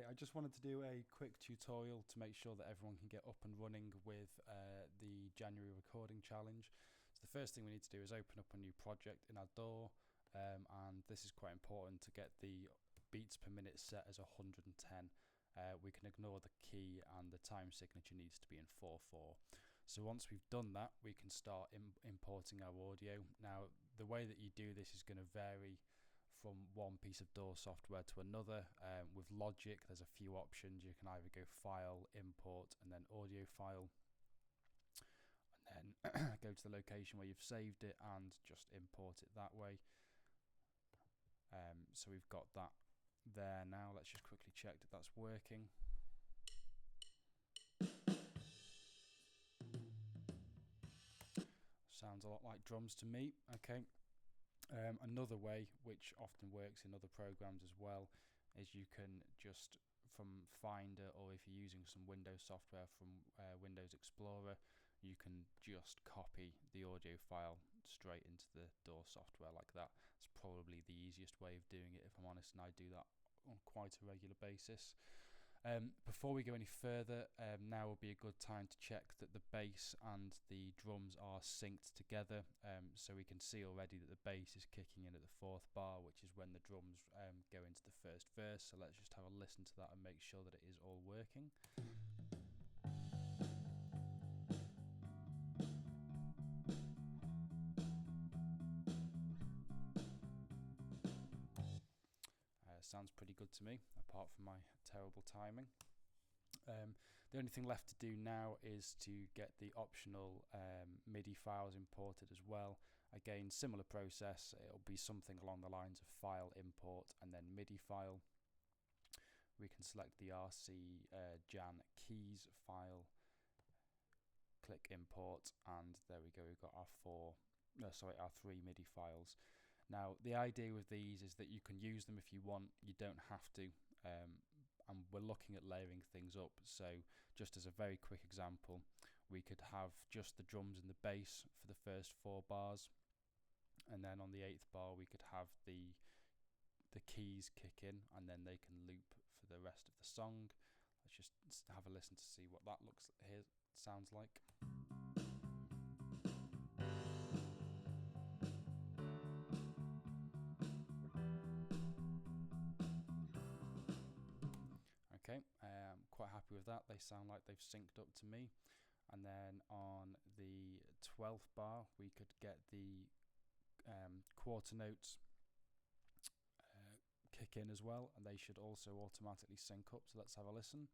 Okay, I just wanted to do a quick tutorial to make sure that everyone can get up and running with the January recording challenge. So the first thing we need to do is open up a new project in our DAW, and this is quite important to get the beats per minute set as 110. We can ignore the key, and the time signature needs to be in 4/4. So once we've done that, we can start importing our audio. Now, the way that you do this is going to vary from one piece of DAW software to another. With Logic, there's a few options. You can either go File, Import, and then Audio File, and then go to the location where you've saved it and just import it that way. So we've got that there now. Let's just quickly check that that's working. Sounds a lot like drums to me. Okay. Another way, which often works in other programs as well, is you can just from Finder, or if you're using some Windows software from Windows Explorer, you can just copy the audio file straight into the DAW software like that. It's probably the easiest way of doing it, if I'm honest, and I do that on quite a regular basis. Before we go any further, now will be a good time to check that the bass and the drums are synced together. So we can see already that the bass is kicking in at the 4th bar, which is when the drums go into the first verse. So let's just have a listen to that and make sure that it is all working. Sounds pretty good to me, apart from my terrible timing. The only thing left to do now is to get the optional MIDI files imported as well. Again, similar process. It'll be something along the lines of File, Import, and then MIDI file. We can select the RC Jan keys file, click Import, and there we go. We've got our 3 MIDI files. Now, the idea with these is that you can use them if you want. You don't have to. And we're looking at layering things up. So just as a very quick example, we could have just the drums and the bass for the first 4 bars, and then on the 8th bar we could have the keys kick in, and then they can loop for the rest of the song. Let's just have a listen to see what that sounds like. Okay, I'm quite happy with that. They sound like they've synced up to me. And then on the 12th bar, we could get the quarter notes kick in as well, and they should also automatically sync up. So let's have a listen.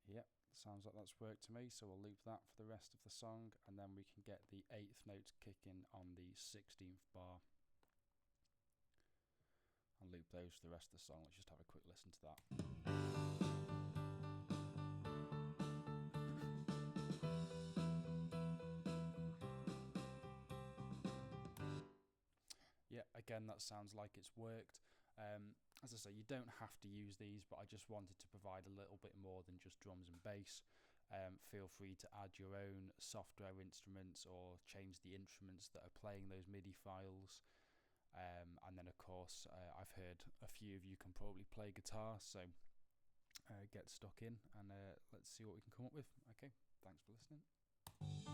Yep. Sounds like that's worked to me, so we'll loop that for the rest of the song, and then we can get the 8th note kick in on the 16th bar and loop those for the rest of the song. Let's just have a quick listen to that. Yeah, again, that sounds like it's worked. As I say, you don't have to use these, but I just wanted to provide a little bit more than just drums and bass. Feel free to add your own software instruments or change the instruments that are playing those MIDI files. And then, of course, I've heard a few of you can probably play guitar, so get stuck in and let's see what we can come up with. Okay, thanks for listening.